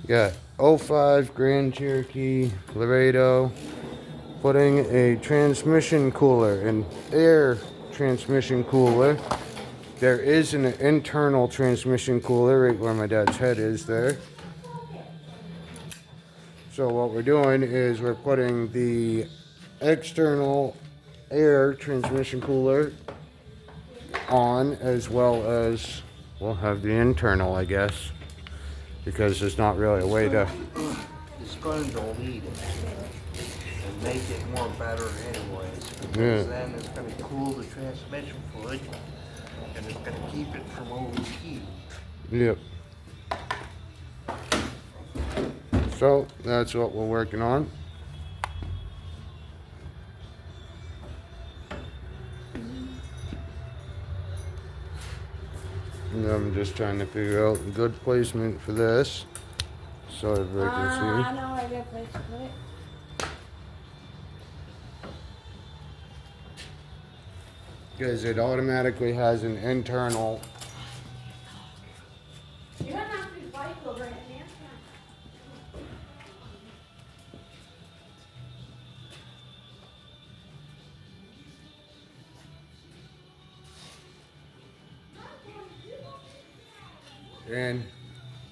Got '05 Grand Cherokee Laredo. Putting a transmission cooler, an air transmission cooler. There is an internal transmission cooler right where my dad's head is there. So what we're doing is we're putting the external air transmission cooler on, as well as we'll have the internal, I guess, because there's not really a way to. It's going to lead it and make it more better anyways, because Yeah. then it's going to cool the transmission fluid and it's going to keep it from overheating. Yep. So that's what we're working on. And I'm just trying to figure out a good placement for this so everybody can I see. know a good place to put it. Because it automatically has an internal. You don't have to fight over it, man. And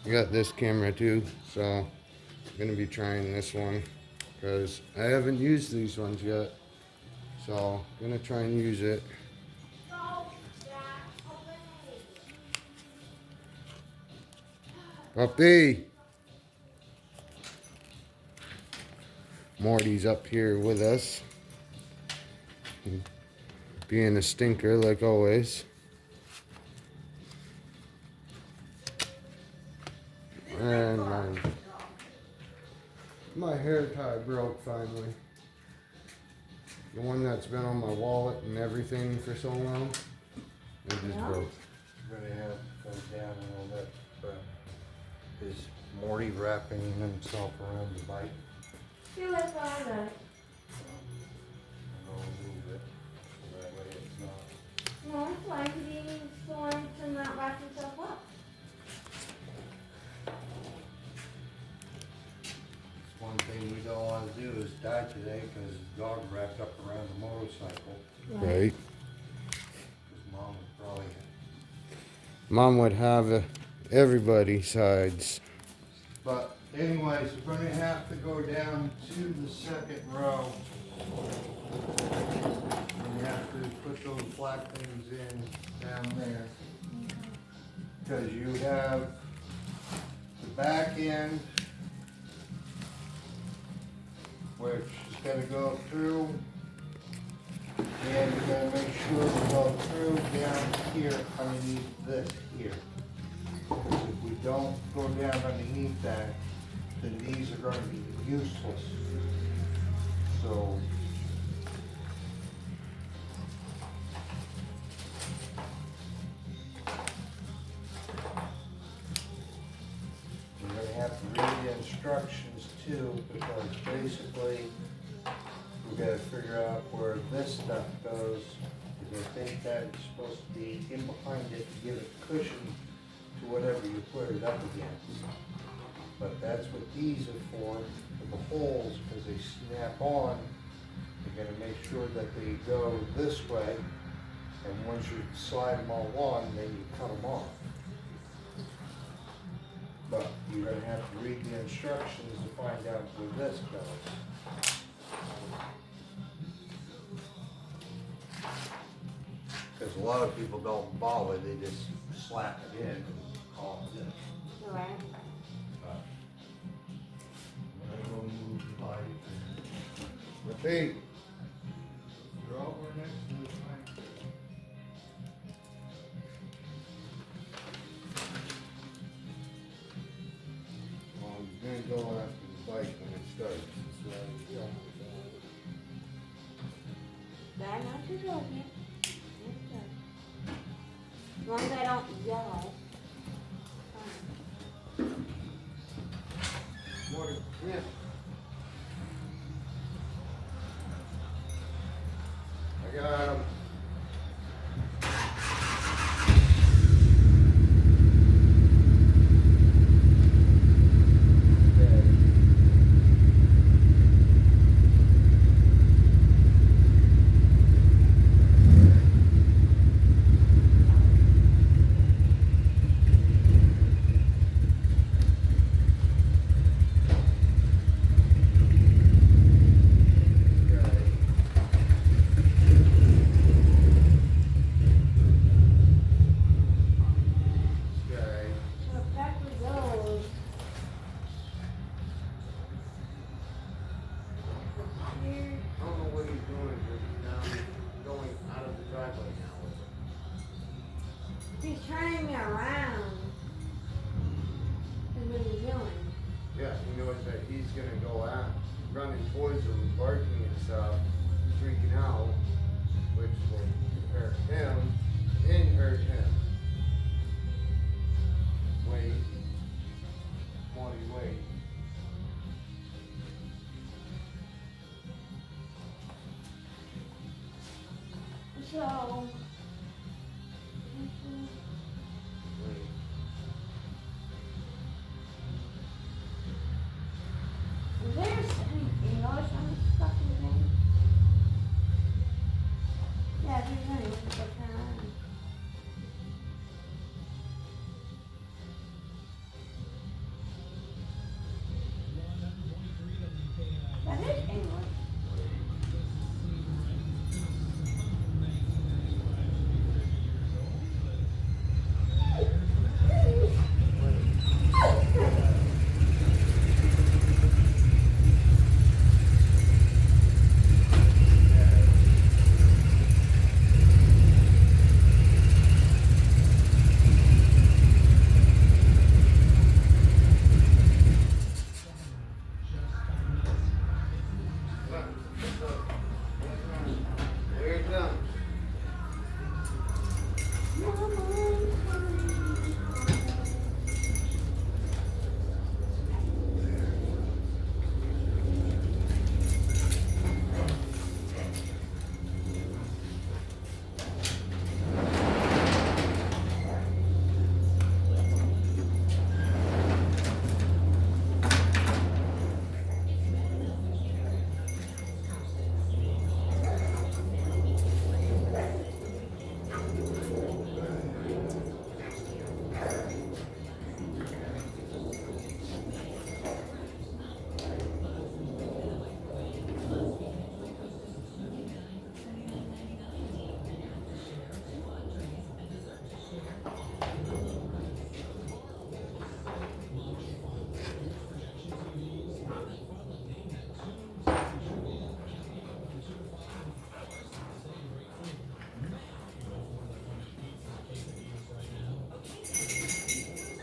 I got this camera too, so I'm gonna be trying this one because I haven't used these ones yet. So I'm gonna try and use it. Puppy! Morty's up here with us, being a stinker like always. And my hair tie broke finally. The one that's been on my wallet and everything for so long, it just broke. You're going to have to go down a little bit, but is Morty wrapping himself around the bike? See what's on it. I'll move it so that way it's not. No, it's fine. He needs to not wrap himself up. One thing we don't want to do is die today because the dog wrapped up around the motorcycle. Right? Because Mom would probably. Mom would have everybody's sides. But anyways, we're going to have to go down to the second row. We have to put those black things in down there. Because you have the back end, which is going to go through, and you're going to make sure to go through down here underneath this here. Because if we don't go down underneath that, then these are going to be useless. So you're going to have to read the instructions too, because basically we got to figure out where this stuff goes. Because I think that's supposed to be in behind it to give it cushion to whatever you put it up against. But that's what these are for the holes, because they snap on. You're going to make sure that they go this way, and once you slide them all on, then you cut them off. But you're going to have to read the instructions to find out where this goes. Because a lot of people don't bother, they just slap it in and call it in. Right. But I'm gonna go move the pipe. Repeat. You're over next to the pipe. Well, he's gonna go after the bike when it starts. That's right. Yeah. That not too good, man. As long as I don't yell. Morty, come here. I got him. around. Is what he's doing. Yeah, he knows that he's gonna go at, running towards him, barking and stuff, freaking out, which will hurt him and hurt him. Wait. Monty, wait. So. Wait. Is there anything else on this fucking thing? Yeah, if there's anything, we can turn around. That is English. Here it comes.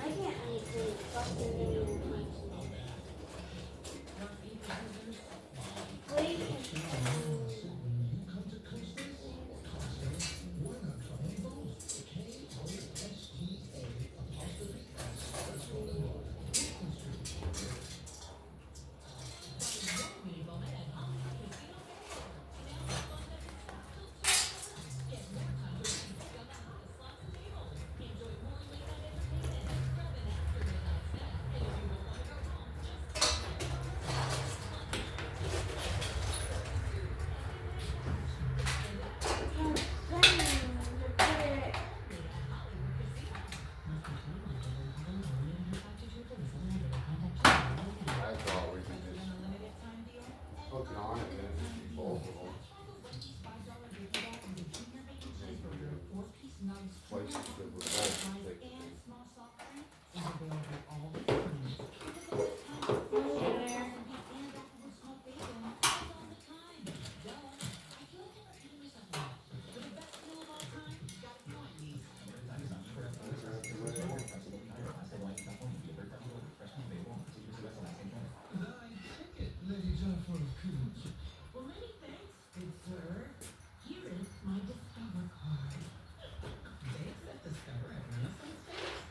I can't understand fucking English. Please. I thought we could just hook it on and then just be both of them. Twice as good with both. Well, many thanks, good sir. Here is my Discover card. They accept Discover at Renaissance Fair.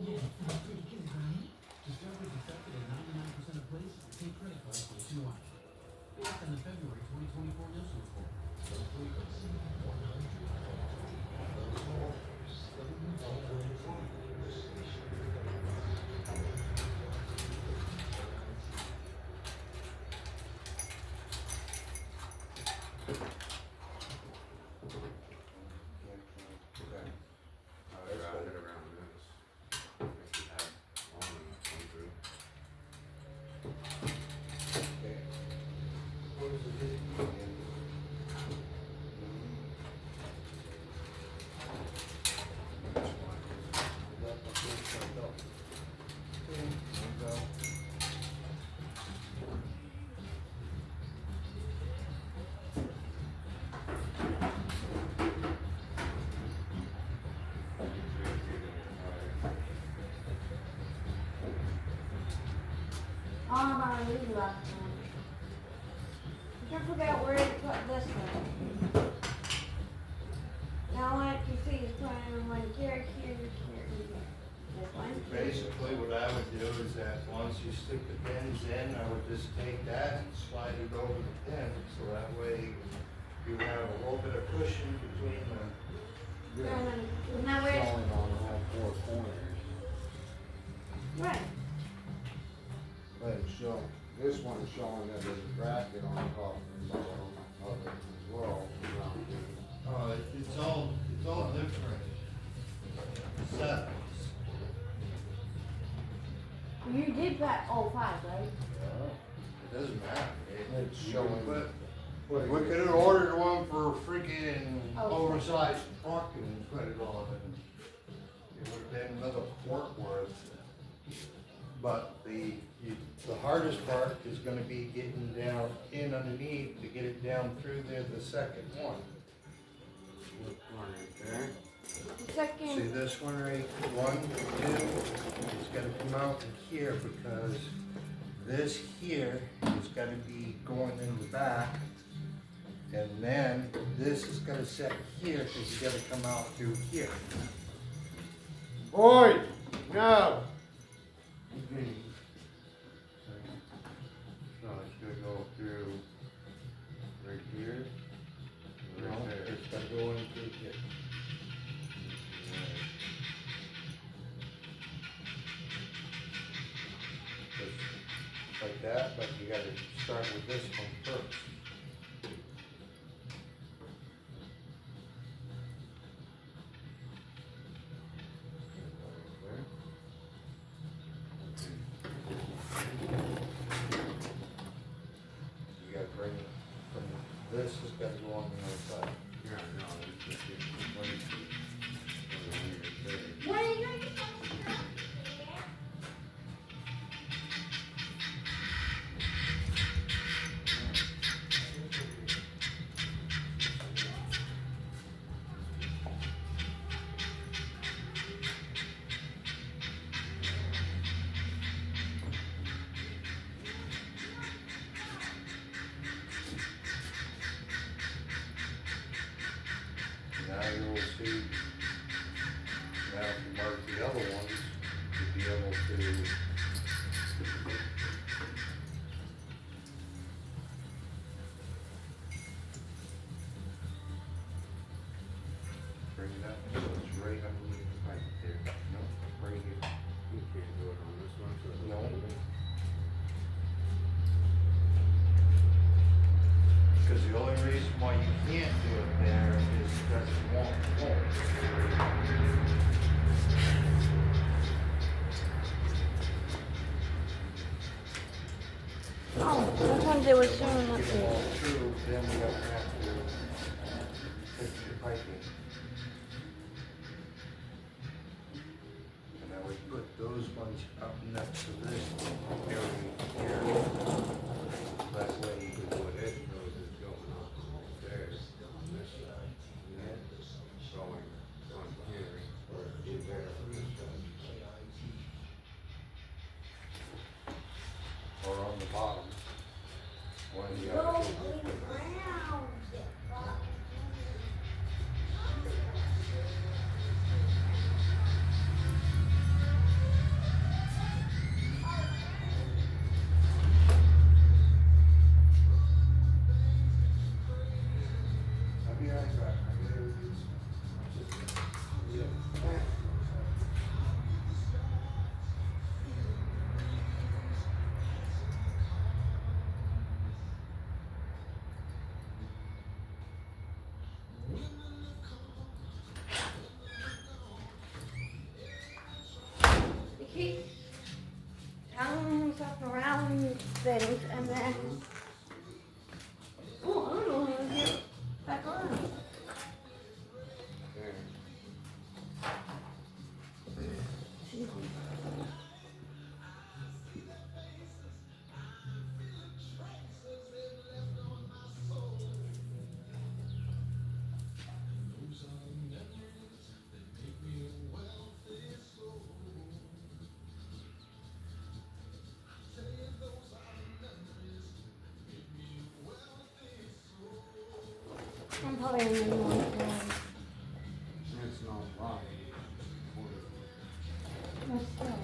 Yeah, sounds pretty good, right? Discover is accepted at 99% of places and take credit cards for nationwide. Based on the February 2024 Nielsen report. I'd wrap it around this. If you had long enough one through. Okay. What is the date again? Is that the first one? No. Okay, there we go. blue last time. I can't figure out where to put this one. Now what you see is putting one here, here, here, and here. This one. Basically, what I would do is that once you stick the pins in, I would just take that and slide it over the pin, so that way you have a little bit of cushion between them. And then, now where's, Showing on all four corners. right. But it's showing, this one's showing that there's a bracket on top and bottom of it as well. around here. It's all different setups. You did that all 5, right? It doesn't matter. It's You showing- can put- Put We it- could have ordered one for freaking Oh. oversized truck and put it on, and it would have been another port worth. But the hardest part is gonna be getting down in underneath to get it down through there, the second one. Look right there. The See second, this one right, 1, 2, it's gotta come out in here because this here is gotta be going in the back. And then this is gonna set here, cause you gotta come out through here. Boys, no. So it's gonna go through Right here. No, Right there. it's gotta go in through here. Just like that, but you gotta start with this one first. You gotta bring it from, this has gotta go on the other side. Yeah, no, it's just it's places. what are you doing? Now you'll see, now if you mark the other ones, you'll be able to bring it up, so it's right underneath the pipe there. No, right here. You can't do it on this one, so. it's- No. Because the only reason why you can't do it there is because it won't hold. Oh, sometimes they were showing up Get them there. all through, then we don't have to fix the piping. And I would put those ones up next to this area here. That way you could What it goes is going up there on this side. And then it's going on here or in there on this side. or on the bottom. One of the Go other. around. I'll be right back. I gotta do some. I'm probably in the wrong one. It's not live. But still,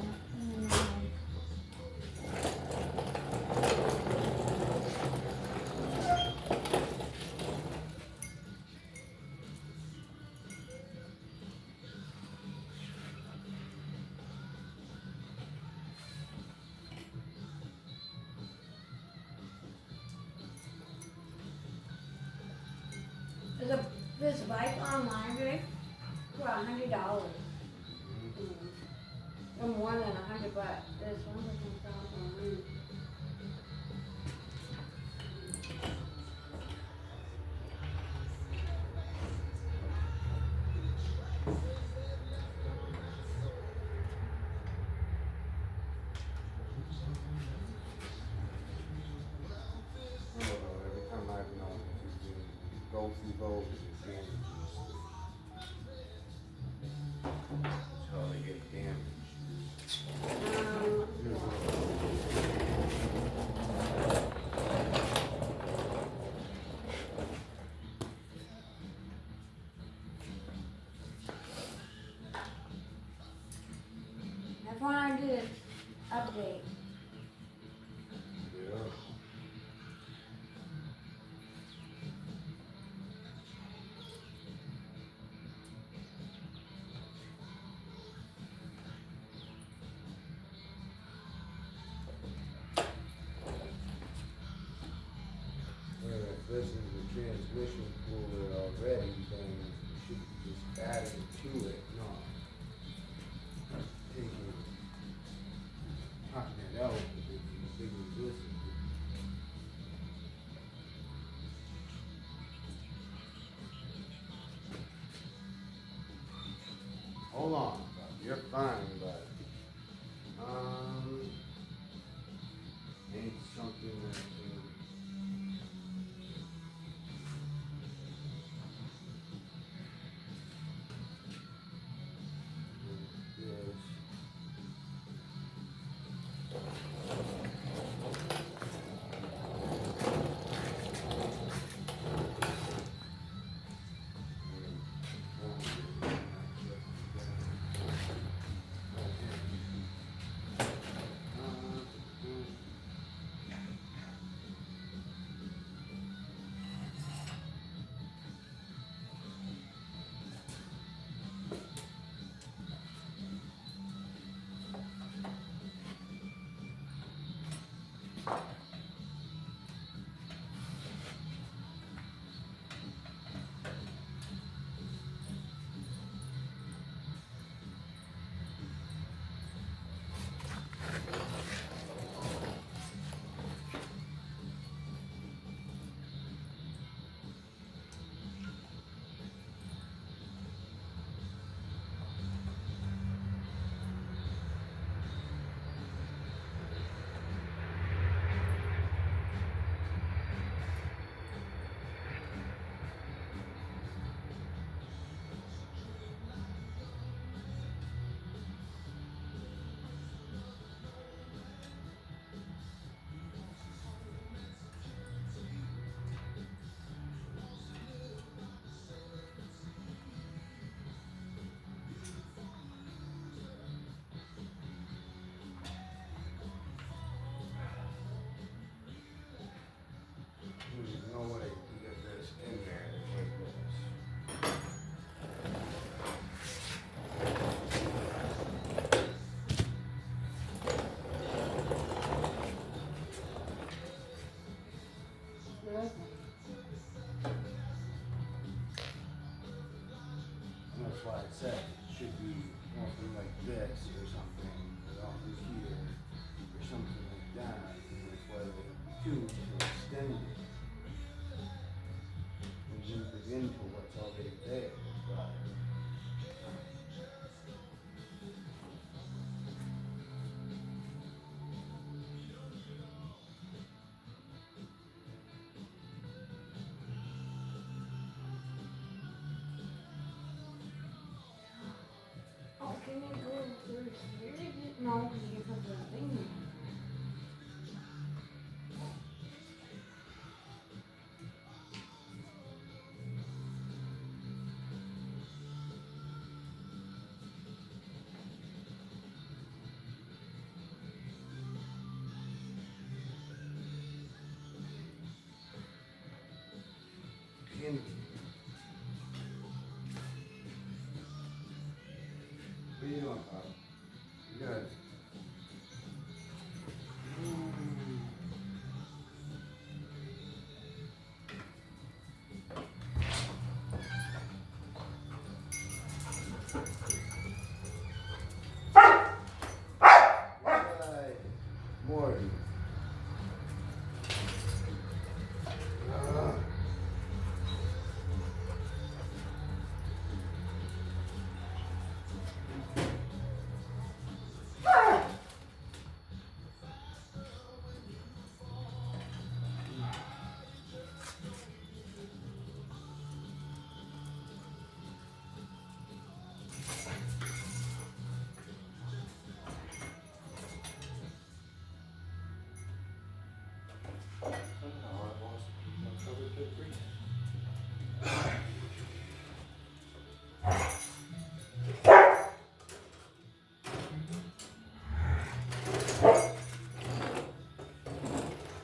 there's this bike online, dude, for $100. Or more than $100. This one person found online. I don't know, every time I've known to go through those advantages. That's how they get damaged. That's when I did update. Yeah. If this is a transmission cooler already, then you should just add it to it, not taking, cutting it out if it's as big as this is. Hold on, bud, you're fine, but, ain't something that can. Yes. There's no way to get this in there like this. And that's why I said it should be something like this or something, along here, or something like that. And that's why they have tubes to extend it. And loop it into what's already there, but. Oh, can you go through here? No, because you put the thing in. in. What are you doing, Pop? Good. Good. Morton.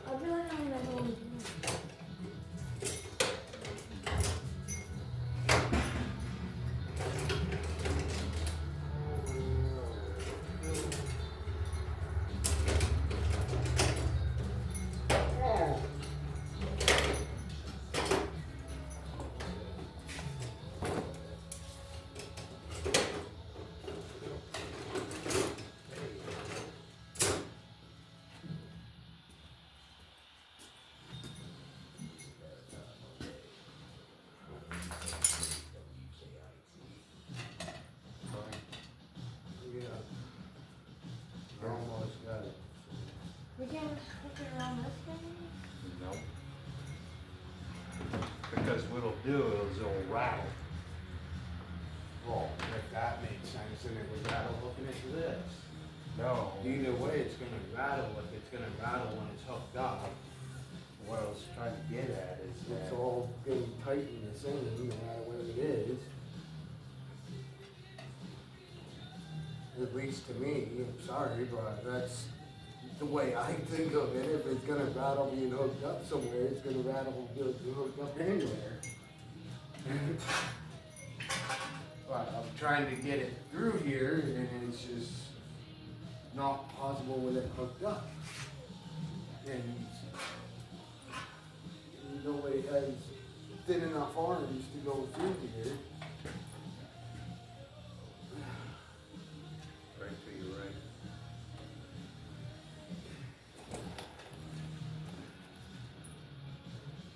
I'll be like on the home. You almost got it. We can't hook it around this thing? No. Because what'll do is it'll rattle. Well, if that makes sense, then it would rattle hooking it to this. No. Either way, it's gonna rattle if it's gonna rattle when it's hooked up. What I was trying to get at is It's that all getting tight in the same, no matter where it is. At least to me, I'm sorry, but that's the way I think of it. If it's gonna rattle being hooked up somewhere, it's gonna rattle being hooked up anywhere. But I'm trying to get it through here, and it's just not possible with it hooked up. And nobody has thin enough arms to go through here. right to your right.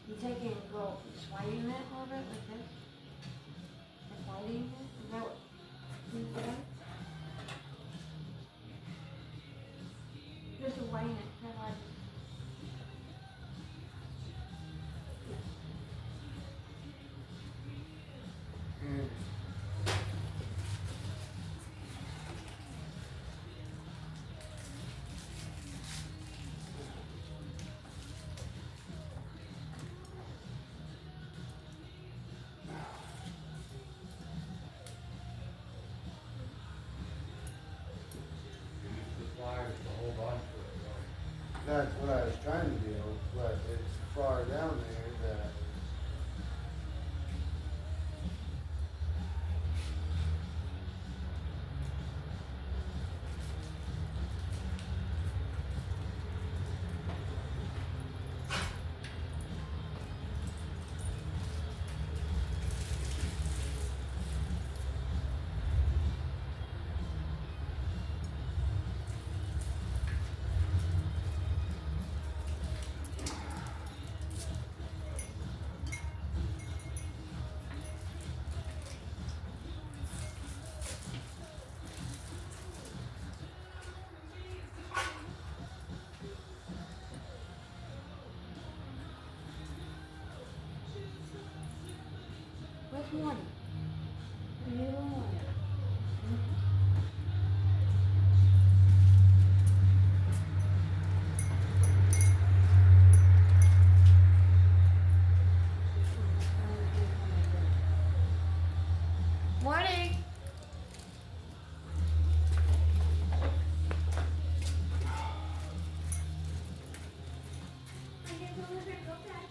You taking and go sliding it a little bit like this? Like sliding it? Is that what you said? Just widen it, kind of like. Mm. Use the pliers to hold on to it. That's what I was trying to do, but it's far down there that. Where's Morty? You need one more. Morning. I get to look at okay.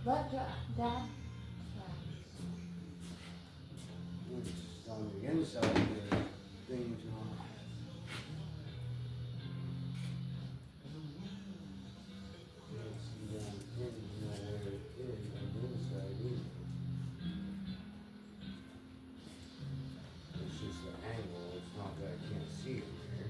But, Dad, It's on the inside there, things on. Can't see down here, you know where it is on the inside either. It's just the angle, it's not that I can't see it there.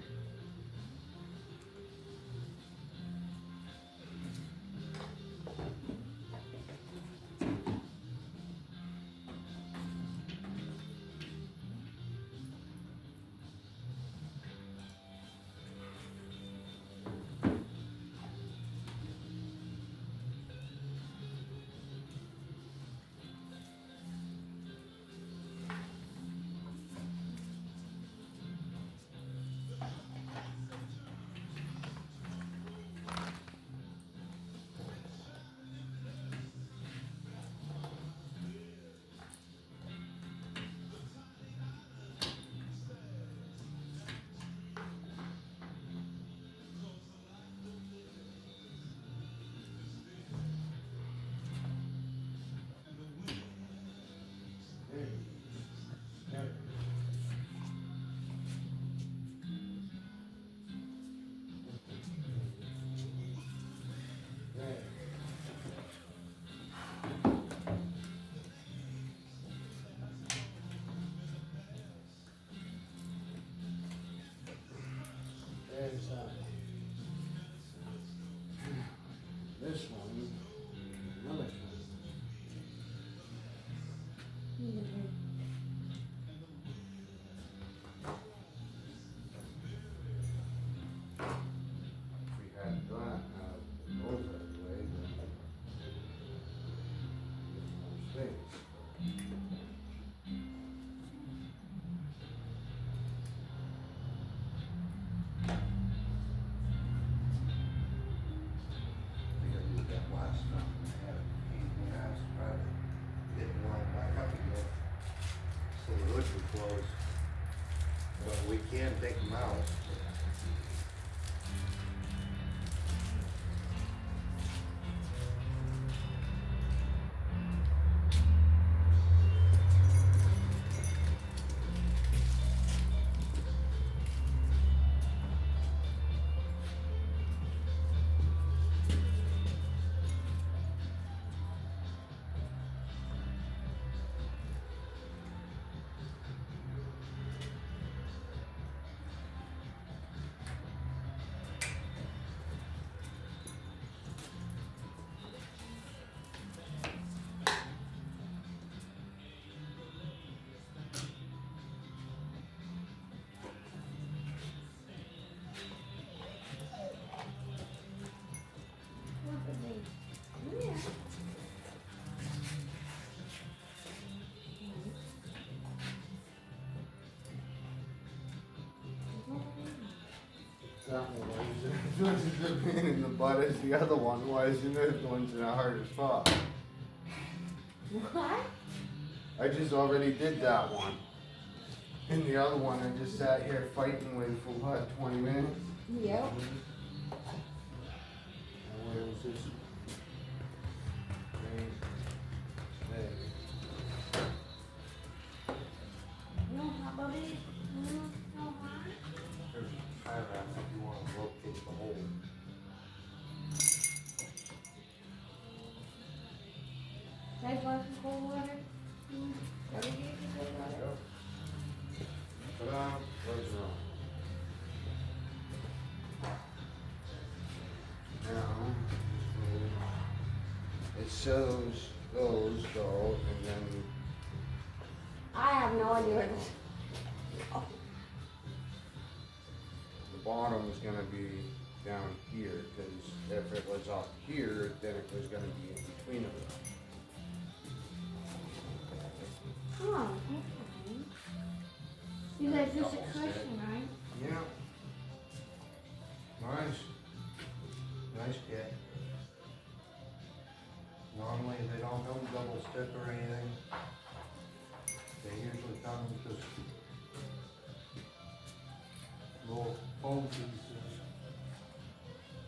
There's this one, another one. If we had that, those out of the way, then more space. We gotta do that last time, I had a pain in the ass, tried to get it lined back up again. So the hood would close. But we can take them out. what did they? Yeah. That one was just a pain in the butt as the other one was, and this one's in a harder spot. What? I just already did that one. And the other one I just sat here fighting with for what, 20 minutes? Yep. And where was this? Right there. No hot buddy? No hot? There's a tie wrap if you want to locate the hole. Guys want some cold water? Gotta get some cold water. Ta-da, where's wrong? Now, it shows those go, and then I have no idea what this. the bottom is gonna be down here, because if it was up here, then it was gonna be in between of them. Oh, okay. You guys just a cushion, right? Yeah. Nice. Nice kit. Normally they don't come double stick or anything. They usually come with just little foam pieces.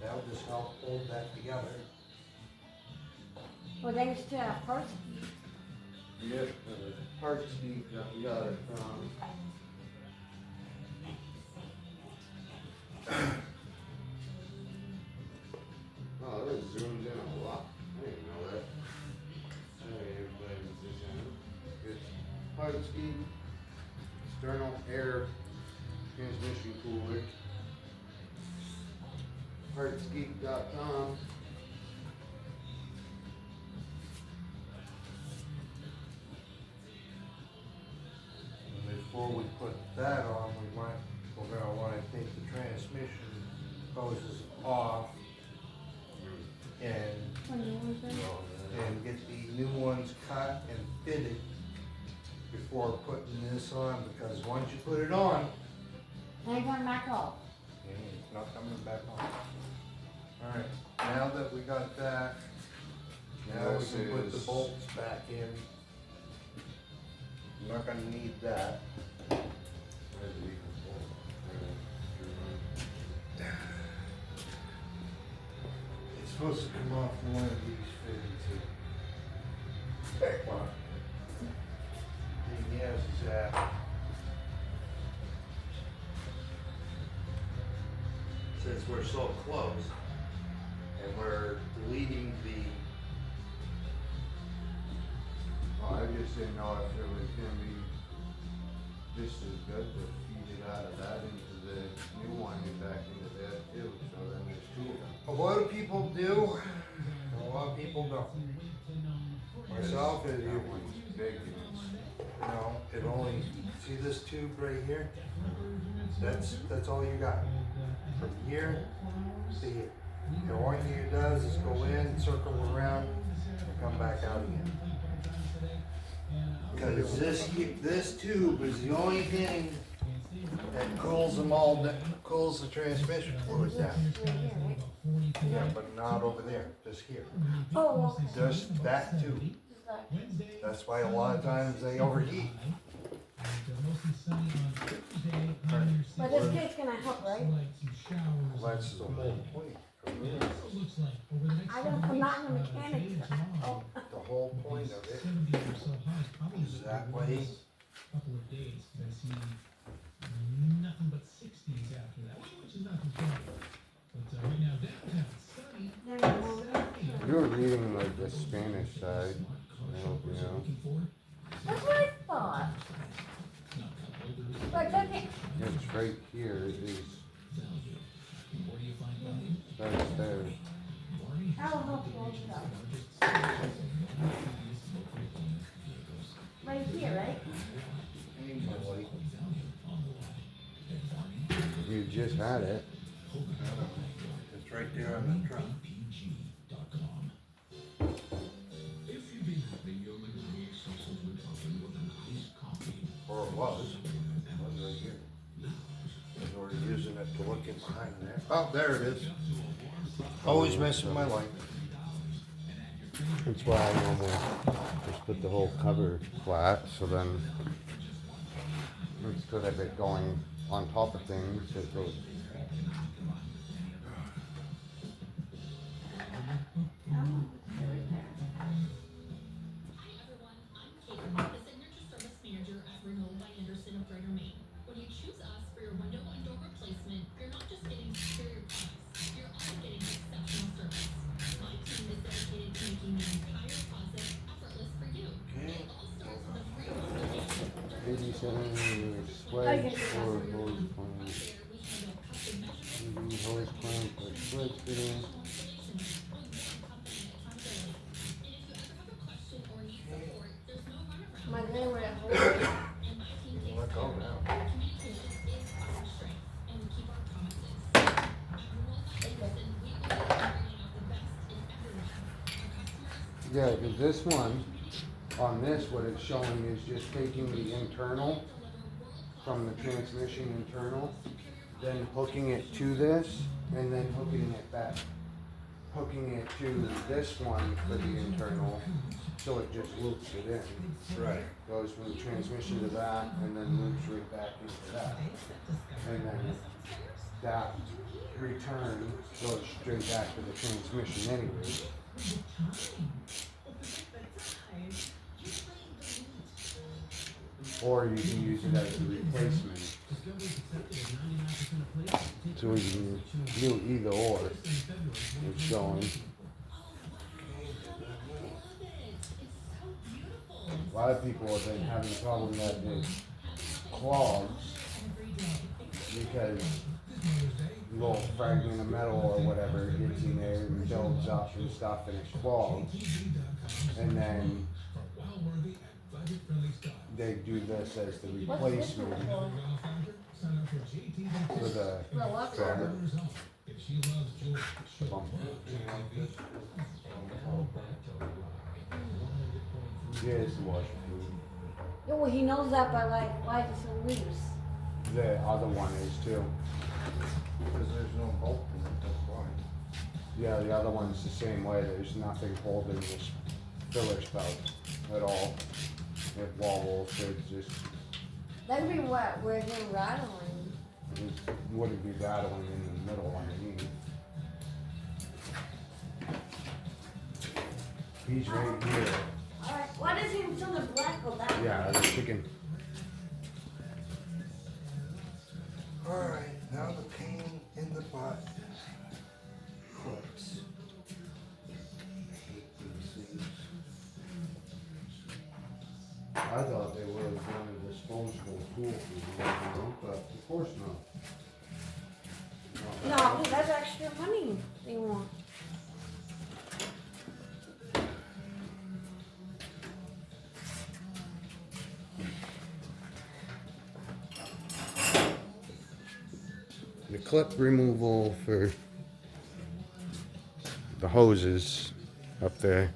That'll just help hold that together. Well, thanks to parts. Yep, Parts Geek, we got it from. Oh, that zoomed in a lot. I didn't know that. It's Parts Geek, external air transmission cooler. PartsGeek.com. And before we put that on, we're gonna wanna take the transmission hoses off and get the new ones cut and fitted before putting this on, because once you put it on, And going back off. it's not coming back on. Alright, now that we got that, now we This can put the is- bolts back in. I'm not gonna need that. It's supposed to come off one of these fittings here. Thing is that since we're so close and we're deleting the, Well, I just didn't know if it was gonna be just as good to feed it out of that into the new one and back into that too, so then there's two of them. a lot of people do, and a lot of people don't. Myself, That one's big and it's, you know, it only, see this tube right here? That's all you got. From here to here. The only thing it does is go in, circle around, and come back out again. Because this tube is the only thing that cools them all, cools the transmission fluid down. Right here, right? Yeah, but not over there, just here. Oh, okay. Just that tube. Just like- That's why a lot of times they overheat. But this kid's gonna help, right? Well, that's the whole point. I'm not in the mechanics. Oh, The whole point of it is that way. Couple of days, I see nothing but 60s after that, which is not too bad. But right now downtown, sunny. there you go. you're reading like the Spanish side, I hope you know. That's what I thought. But look at, It's right here, it is, starts there. how helpful is that? Right here, right? Usually. You just had it. It's right there on the truck. Or it was. It was right here. And we're using it to look in behind there. Oh, there it is. Always messing my life. That's why I normally just put the whole cover flat, so then instead of it going on top of things, it goes. Hi everyone, I'm Kate, the Signature Service Manager at Renewal by Anderson of Greater Maine. When you choose us for your window and door replacement, you're not just getting superior products, you're also getting exceptional service. My team is dedicated to making the entire process effortless for you. It all starts with a free consultation. 87 sledge or hose plant. There we handle custom measurements, Maybe hose plant or sledge fitting. installations, with one company accountability. And if you ever have a question or need support, there's no runaround. My name would have And my team takes Let go care of it. now. Communication is our strength, and we keep our promises. At Renewal by Anderson, we believe in bringing out the best in everyone. Our customers, Yeah, because this one, on this, what it's showing is just taking the internal from the transmission internal, then hooking it to this, and then hooking it back. Hooking it to this one for the internal, so it just loops it in. Right. Goes from the transmission to that, and then loops right back into that. And then that return goes straight back to the transmission anyway. or you can use it as a replacement. So we can do either or. It's showing. A lot of people have been having a problem that it clogs because a little fragment of metal or whatever gets in there and builds up and stuff and it's clogged. And then they do this as the replacement for the front. Yeah, it's the washer fluid. Yeah, well, he knows that, but like, why is it so loose? The other one is too. Because there's no bolt in it, that's why. Yeah, the other one's the same way. There's nothing holding this filler spout at all. It wobbles. It just That'd be what we're him rattling. it wouldn't be rattling in the middle underneath. He's right here. Alright, why does he until the black go that way? Yeah, the chicken. Alright, now the pain in the butt. Clips. I hate these things. I thought they were doing a disposable tool for you, but of course not. No, because that's extra money they want. The clip removal for the hoses up there.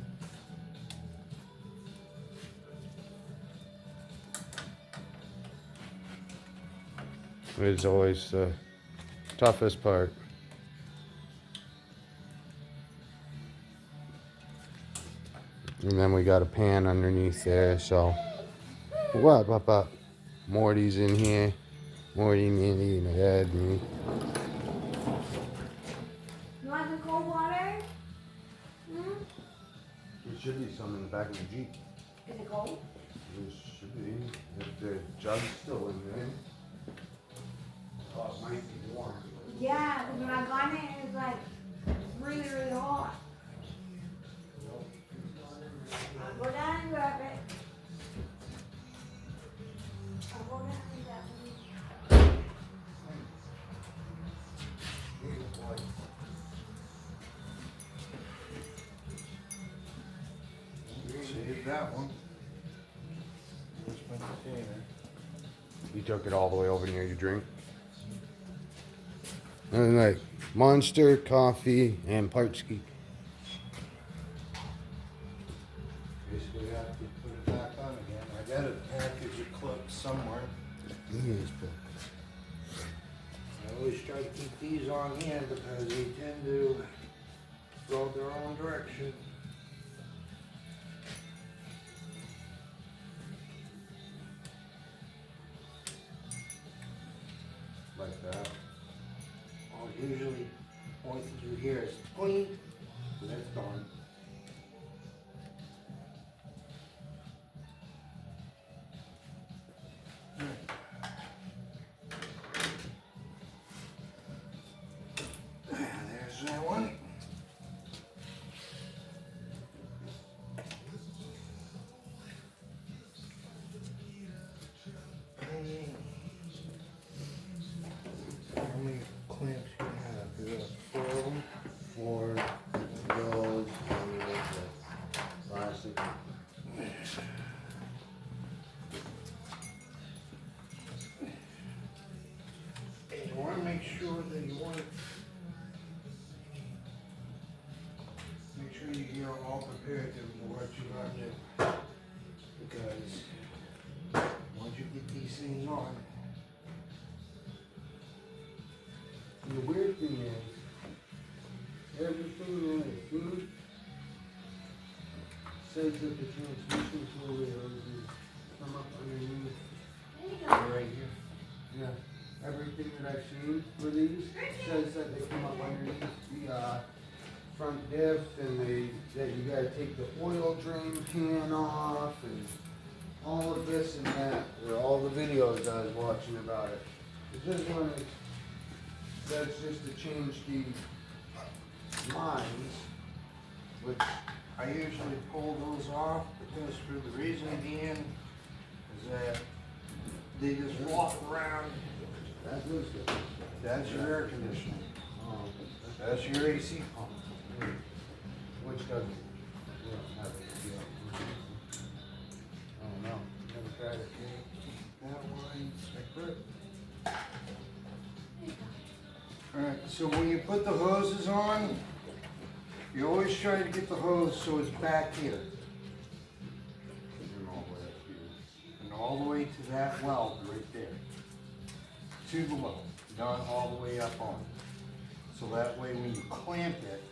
It's always the toughest part. And then we got a pan underneath there, so what? Morty's in here. Morty, Mindy, my dad, me. You want some cold water? Hmm? There should be some in the back of the Jeep. Is it cold? There should be. If the jug's still in there. Oh, it might be warm. Yeah, because when I got it, it was like really, really hot. I'll go down and grab it. I'll go down and grab it. Save that one. Where's my container? You took it all the way over near your drink. And like Monster, coffee, and Partski. Basically have to put it back on again. I got a package of clips somewhere. I always try to keep these on hand because they tend to go their own direction. Like that. I'll usually point through here is clean, so that's gone. There's that one. How many clamps you have? You got 4 of them? For those and plastic. And you want to make sure that you want to make sure you're all prepared to what you got to do. Because once you get these things on, And the weird thing is, everything that I see says that the transmission fluid hoses come up underneath. There you go. right here. Yeah, everything that I've seen for these says that they come up underneath the front diff, and that you gotta take the oil drain can off, and all of this and that, or all the videos I was watching about it. But this one is, that's just to change the lines, Which I usually pull those off because for the reason being is that they just walk around. that was good. That's your air conditioning. Um, That's your AC pump. Which doesn't, we don't have it yet. Oh no, never tried it. That one, separate. Alright, so when you put the hoses on, you always try to get the hose so it's back here. And all the way to that weld right there. To the weld, not all the way up on. So that way when you clamp it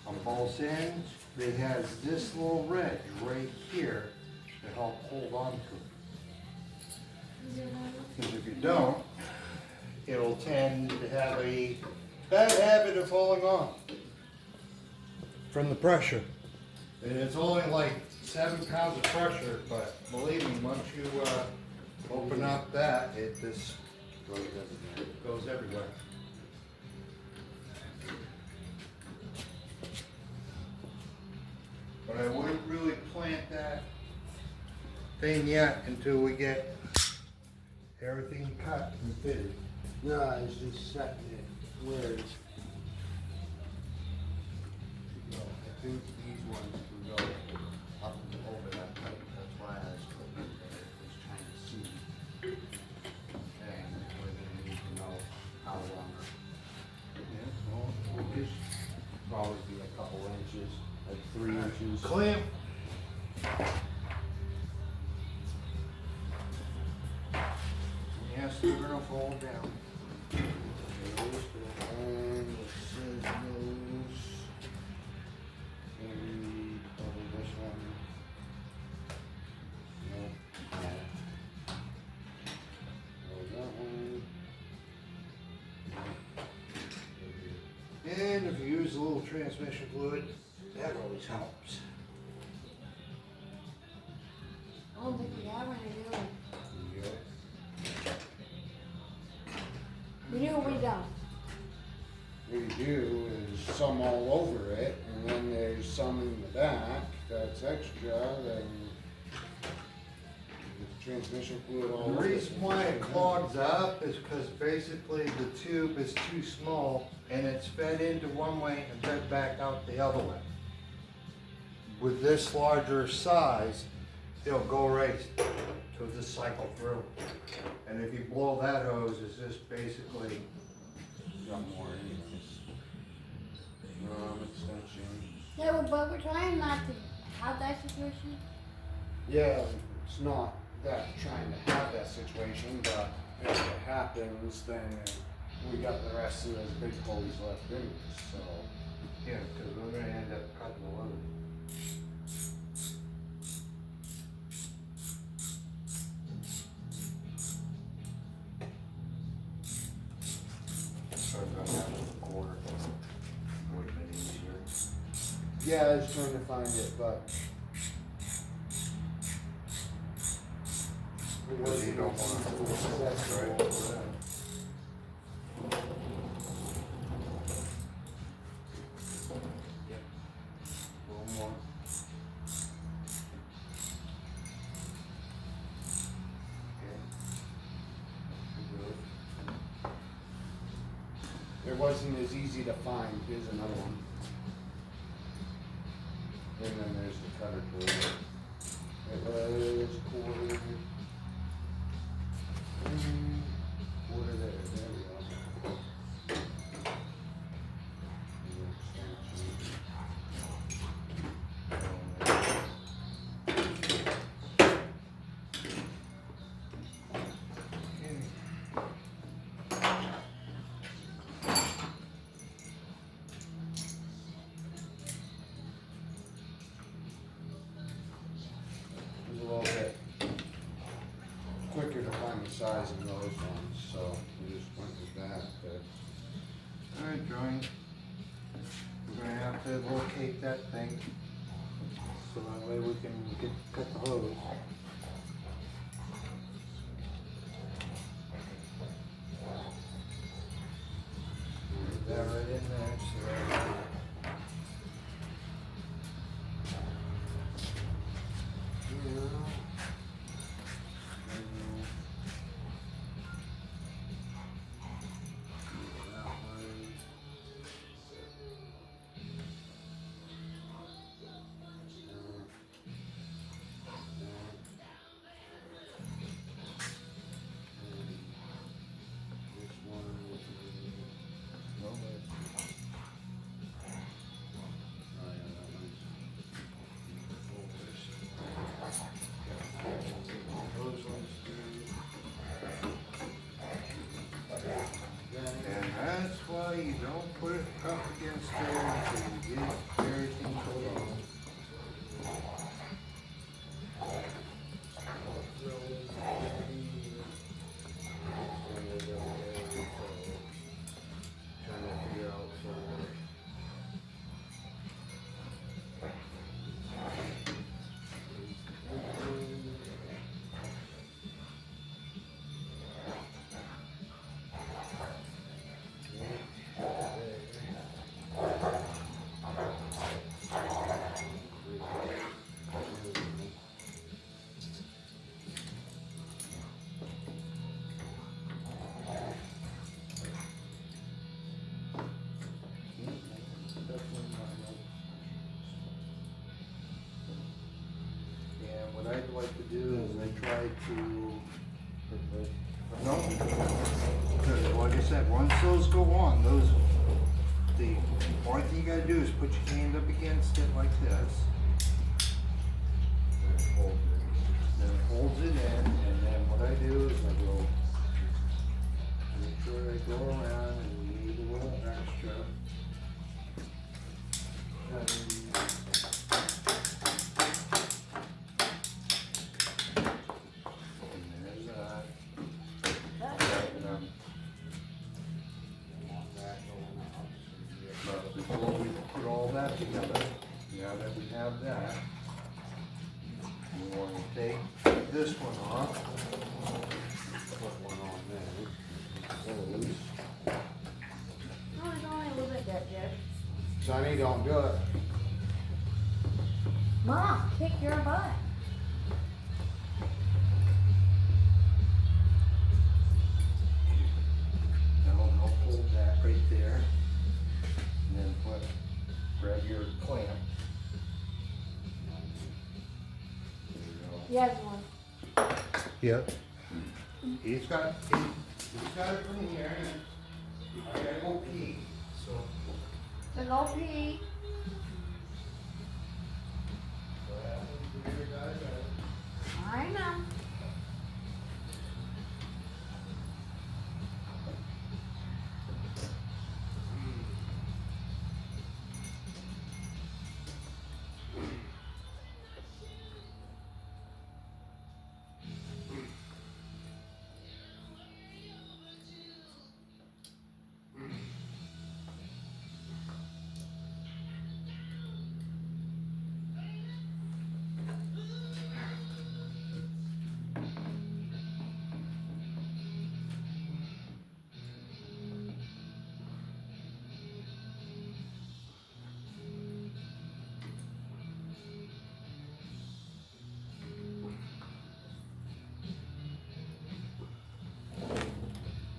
on both ends, it has this little ridge right here to help hold on to it. Because if you don't, it'll tend to have a bad habit of falling off from the pressure. And it's only like 7 pounds of pressure, but believe me, once you open up that, it just goes everywhere. But I wouldn't really plant that thing yet until we get everything cut and fitted. No, it's just setting it where it's. I think these ones can go up and over that height, that's why I was trying to see. And we're gonna need to know how long. Yeah, well, we'll just Probably be a couple inches, like 3 inches. clamp. Yes, they're gonna fall down. And it says those. And probably this one. Nope. No. Oh, that one. Nope. And if you use a little transmission fluid, that always helps. Oh, look at that one, I do. Yep. We do or we don't? What you do is some all over it, and then there's some in the back that's extra, then the transmission fluid all The over it. reason why it clogs up is because basically the tube is too small and it's fed into one way and fed back out the other way. With this larger size, it'll go right to just cycle through. And if you blow that hose, it's just basically, Got more anyways. Extension. Yeah, but we're trying not to have that situation. Yeah, it's not that trying to have that situation, but if it happens, then we got the rest of those big pulleys left in us, so. yeah, because we're gonna end up cutting the load. So I'm gonna have a quarter. Would have been easier. Yeah, I was trying to find it, but. It Because you wasn't don't wanna- successful. Right. A little more. Okay. Good. It wasn't as easy to find. Here's another one. And then there's the cutter tool. It was quarter. Quarter there. There we go. It was a little bit quicker to find the size of those ones, so we just went with that. But Alright, drawing. We're gonna have to locate that thing. So that way we can cut the hose. And that's why you don't put it up against there until you get everything put on. Trying to figure out for and what I'd like to do is I try to, no, because like I said, once those go on, the only thing you gotta do is put your hand up against it like this. Then it holds it in, and then what I do is I go, make sure I go around and leave a little extra. And there's that. But before we put all that together, now that we have that, we want to take this one off. Put one on there. Those. No, it's only a little bit that, Jeff. Sonny, don't do it. Mom, kick your butt. Now I'll hold that right there. And then grab your clamp. There you go. He has one. Yep. He's got it from here. I gotta go pee, so. So go pee. I know.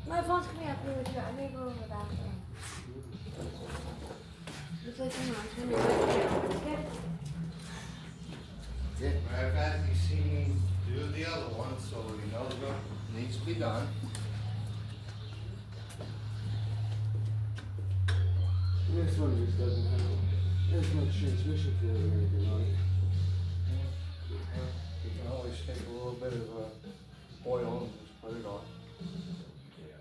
My phone's coming up here too. I may go to the bathroom. It's like, hang on, it's gonna be right here. Matter of fact, you see me do the other one, so you know what needs to be done. This one just doesn't have as much transmission fluid or anything on it. You can always take a little bit of oil and just put it on.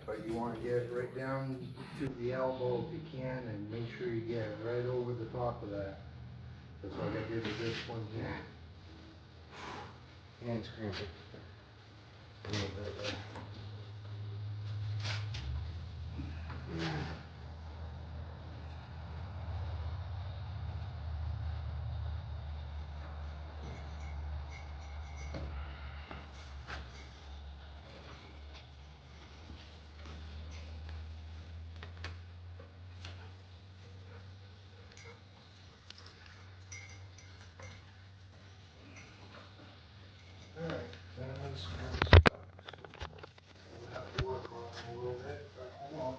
But you want to get it right down to the elbow if you can, and make sure you get it right over the top of that. That's what I did with this one here. Hands cramping. A little bit there. Alright, that's stuck. We'll have to work on it a little bit, but hold on.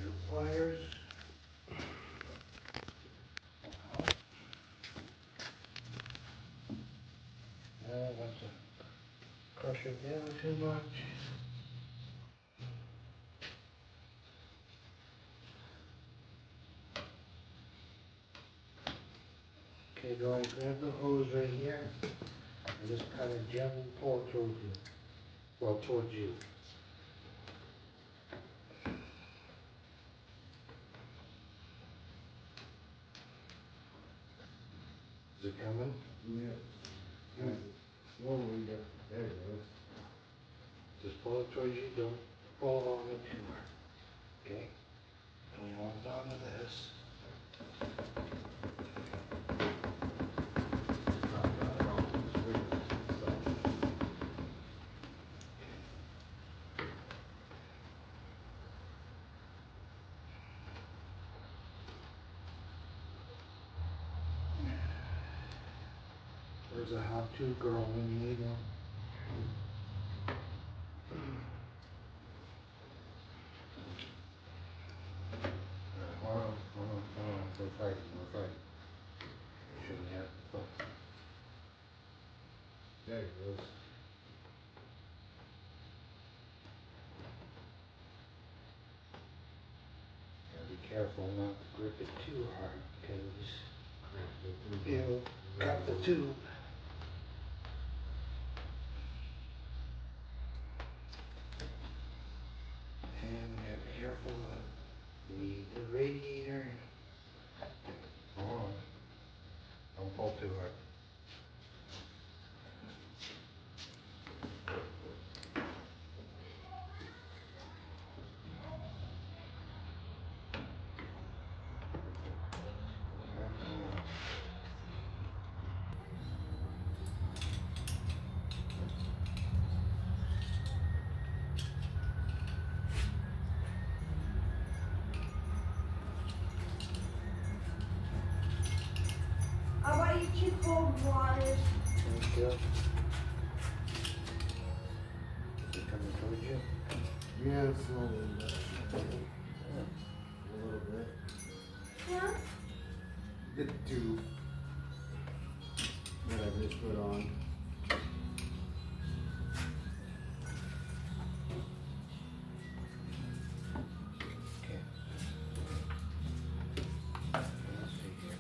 Your pliers. I don't want to crush it down too much. Okay, go and grab the hose right here. And just kind of gently pull it towards you. Well, towards you. Is it coming? Yeah. Slowly, there it goes. Just pull it towards you, don't pull on it too hard. Okay? And we hold on to this. There's a how-to girl when you need one. Hold on. We're fighting. Shouldn't have to fight. There it goes. Gotta be careful not to grip it too hard because you'll cut the tube. And we gotta be careful of the radiator. Hold on. Don't pull too hard. I'll buy you 2 cold waters. Thank you. Is it coming towards you? Yeah, slowly, but a little bit. Yeah? The tube that I just put on. Okay. Let's see here.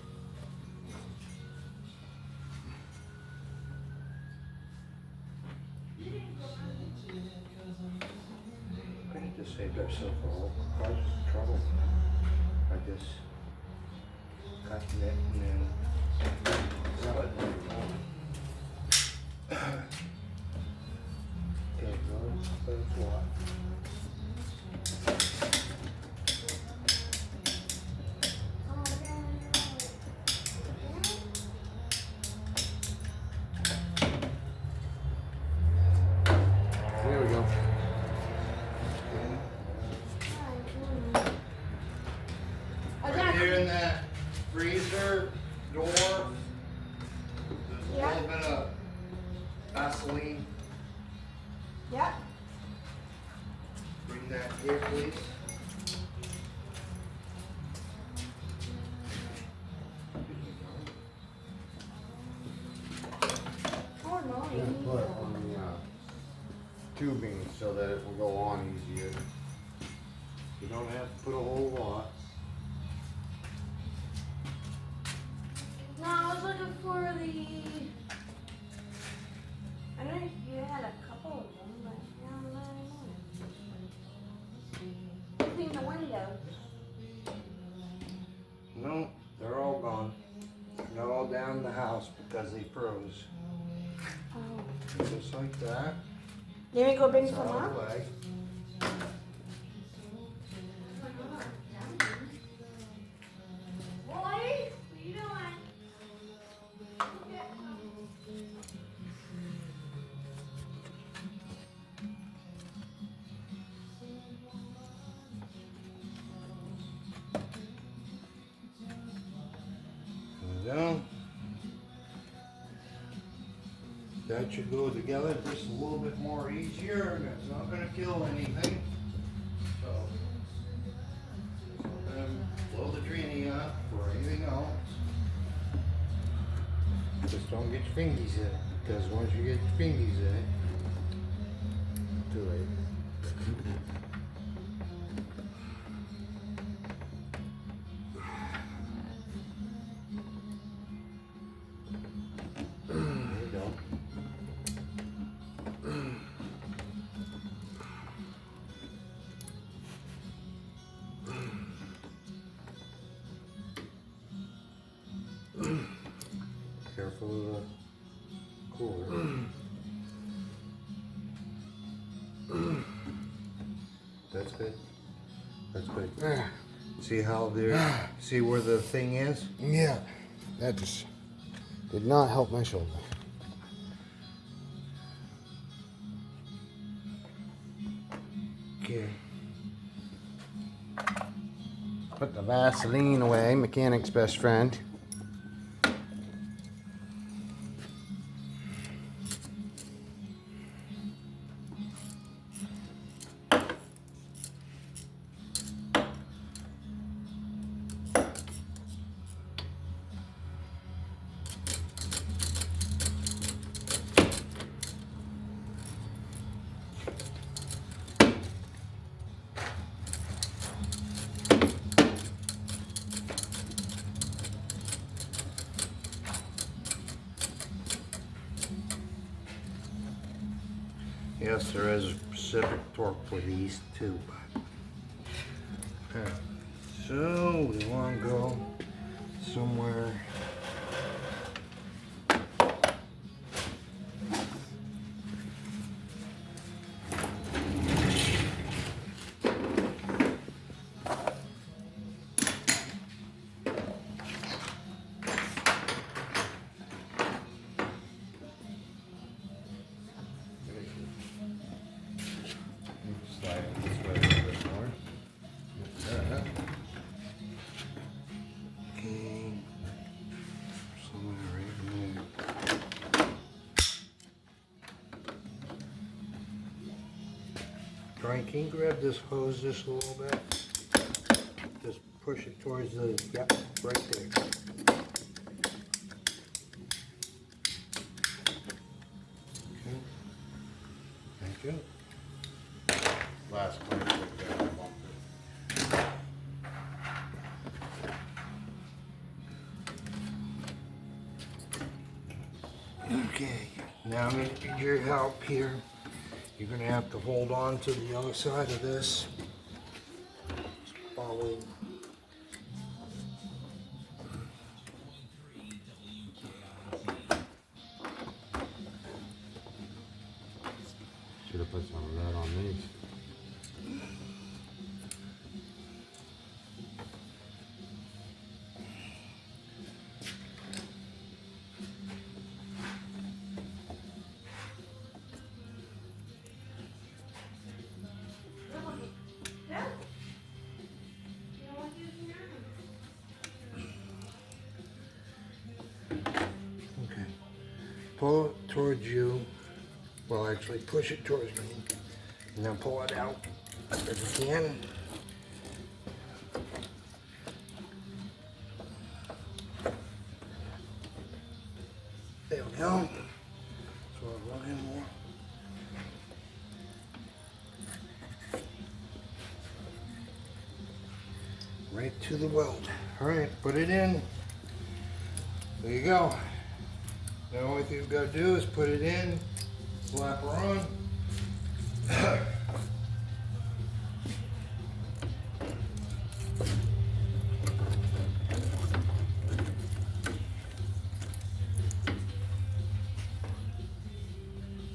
Could have just saved ourselves a whole bunch of trouble. I just cut it and then okay, let's watch. There we go. Right here in that freezer door, there's a little bit of Vaseline. Yep. Bring that here, please. Oh no, I'm gonna put it on the tubing so that it will go on easier. You don't have to put a whole lot. No, I was looking for the. I know you had a couple of them, but not anymore. Clean the window. No, they're all gone. They're all down the house because they froze. Oh. Just like that. Let me go bring It's some out of up. the way. Boys, what are you doing? There we go. That should go together just a little bit more easier, and it's not gonna kill anything. So, just let them blow the training up or anything else. Just don't get your fingies in it, because once you get your fingies in it, too late. There you go. that's good. That's good. See how there, see where the thing is? Yeah, that just did not help my shoulder. Okay. Put the Vaseline away, mechanic's best friend. Yes, there is a specific torque for these too, but. Okay. So we want to go somewhere. Slide it this way a little bit more. Okay. Somewhere right there. Brian, can you grab this hose just a little bit? Just push it towards the, yep, right there. Okay. Thank you. Last one. Okay, now I'm gonna need your help here. You're gonna have to hold on to the other side of this. Following. Should have put some of that on these. Okay. Pull it towards you. Well, actually push it towards me. And then pull it out as you can. There we go. So I'll run in more. Right to the weld. All right, put it in. There you go. The only thing you've got to do is put it in, slap her on.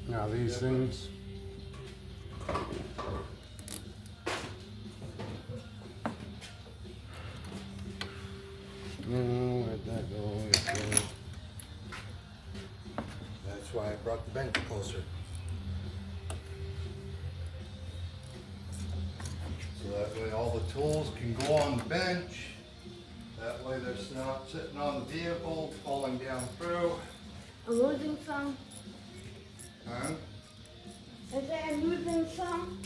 Now these things. No, let that go. Let go. That's why I brought the bench closer. So that way all the tools can go on the bench. That way they're not sitting on the vehicle, falling down through. I'm losing some. Huh? I say I'm losing some.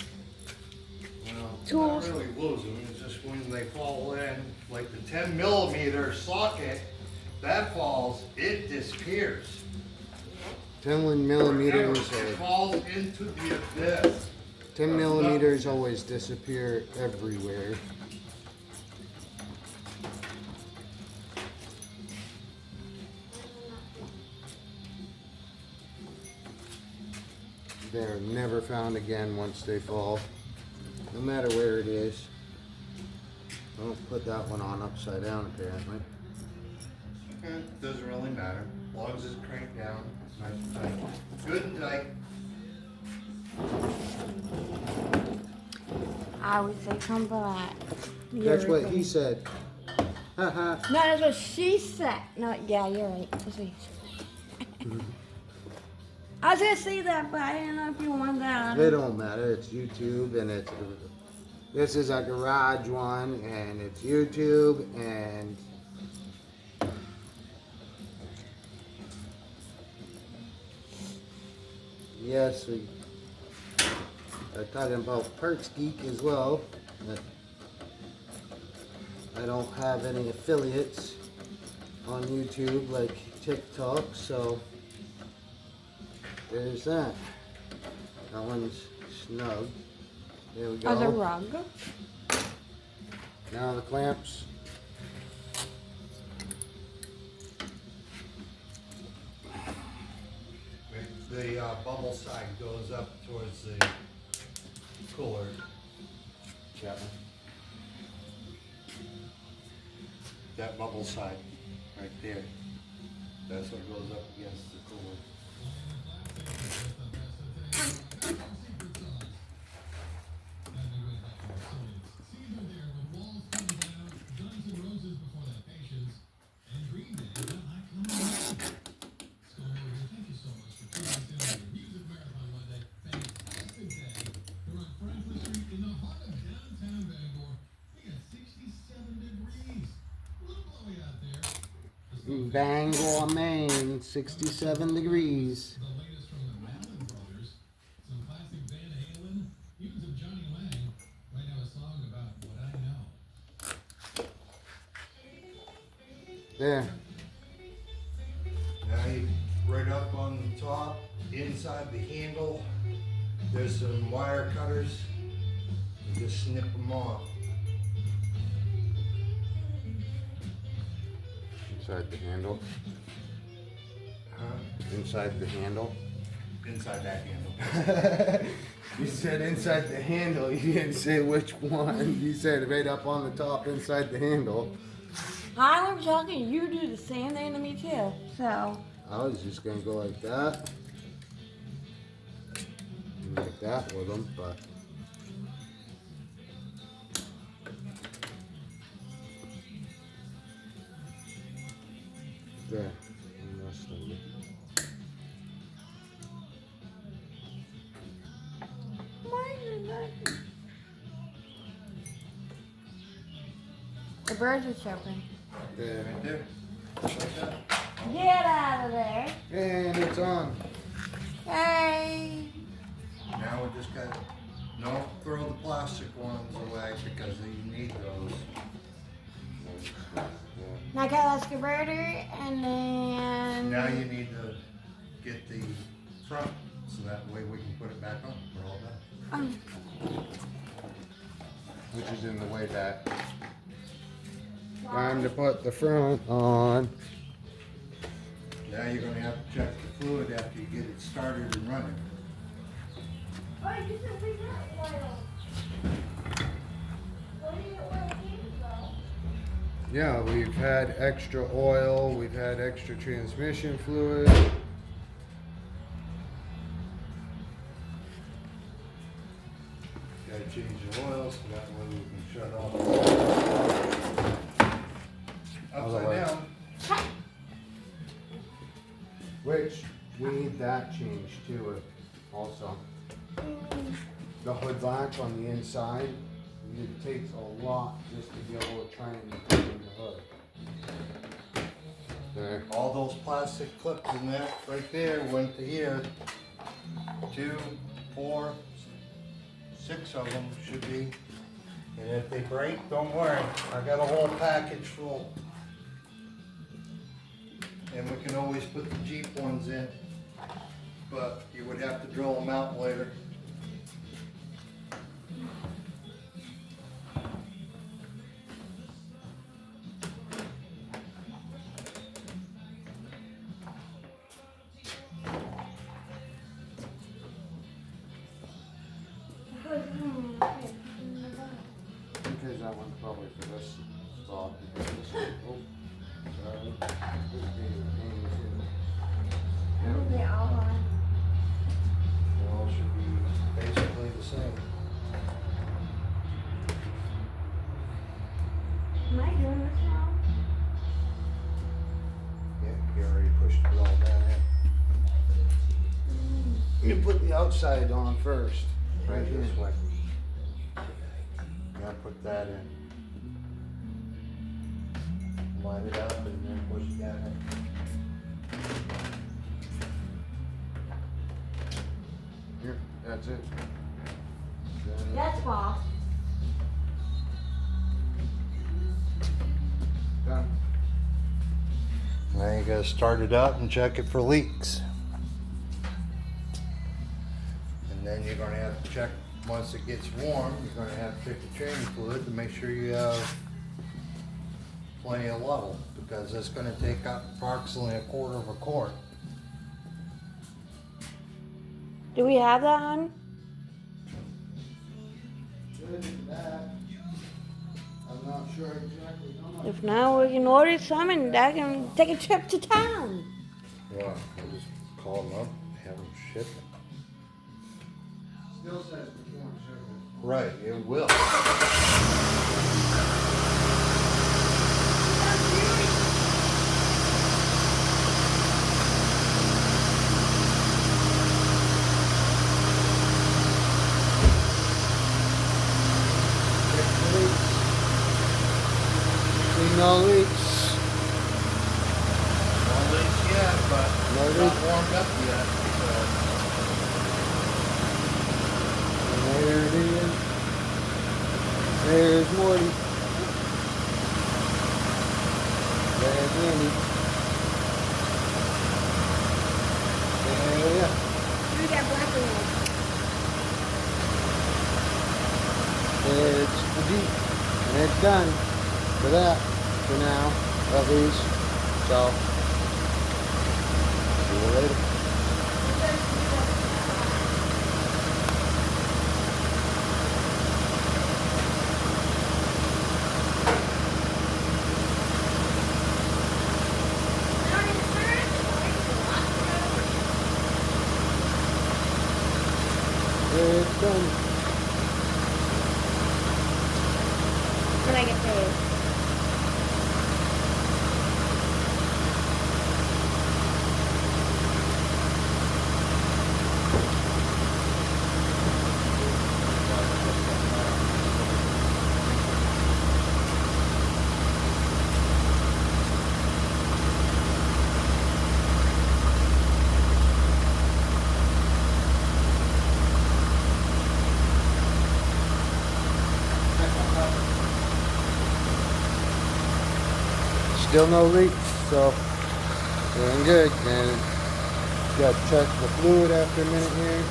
Well, Tools. not really lose them, it's just when they fall in, like the 10mm socket, that falls, it disappears. 10 millimeters. It falls into the abyss. 10 millimeters always disappear everywhere. They're never found again once they fall, no matter where it is. Don't put that one on upside down apparently. Okay, doesn't really matter, as long as it's cranked down, nice and tight. Good and tight. I would say come back. That's what he said. Haha. No, that's what she said. No, yeah, you're right. That's what he said. I was gonna say that, but I didn't know if you want that. It don't matter. It's YouTube, and it's this is a garage one, and it's YouTube, and yes, we are talking about Perks Geek as well. But I don't have any affiliates on YouTube like TikTok, so there's that. That one's snug. There we go. Oh, the rug. Now the clamps. The bubble side goes up towards the cooler. Chapman. That bubble side, right there. That's what goes up against the cooler. Bangor, Maine, 67 degrees. The latest from the Mallon Brothers, some classic Van Halen, even some Johnny Lang. Might have a song about what I know. There. Now you, right up on the top, inside the handle, there's some wire cutters. You just snip them off. Inside the handle. Huh? Inside the handle. Inside that handle. You said inside the handle. You didn't say which one. You said right up on the top inside the handle. I was talking. You do the same thing to me too. So. I was just gonna go like that. And like that with them, but. There. And the rest of it. Why is that? The birds are chirping. There. Right there. Just like that. Get out of there. And it's on. Hey. Now we just got, don't throw the plastic ones away because you need those. Now get this converter and then. Now you need to get the front so that way we can put it back on. We're all done. Which is in the way back. Time to put the front on. Now you're gonna have to check the fluid after you get it started and running. Oh, you said we got oil. What do you oil cans though? Yeah, we've had extra oil, we've had extra transmission fluid. Gotta change the oil so that way we can shut off. Upside Otherwise- down. Which, we need that changed too, also. The hood latch on the inside, it takes a lot just to be able to try and open the hood. There. All those plastic clips in that right there went to here. 2, 4, 6 of them should be. And if they break, don't worry, I got a whole package full. And we can always put the Jeep ones in, but you would have to drill them out later. Because that one's probably for this spot. Because this one, oh, sorry. This being a pain too. Yeah, Yeah, all right. They all should be basically the same. can put the outside on first. Right this way. Gotta put that in. Line it up and then push that in. Here, that's it. That's fast. Done. Now you gotta start it up and check it for leaks. And then you're gonna have to check, once it gets warm, you're gonna have to check the training fluid to make sure you have plenty of level, because it's gonna take up approximately a quarter of a quart. Do we have that, hon? I'm not sure exactly how much. If not, we can order some and Dad can take a trip to town. Well, we'll just call them up, have them ship it. Still says before service. Right, it will. See no leaks. No leaks yet, but No it's leaks. not warmed up yet, so. And there it is. There's Morty. There's Andy. Yeah. We got black and white. It's the Jeep. And it's done for that, for now, at least. So, see you later. It's done. When I get paid. Still no leaks, so doing good. And got to check the fluid after a minute here.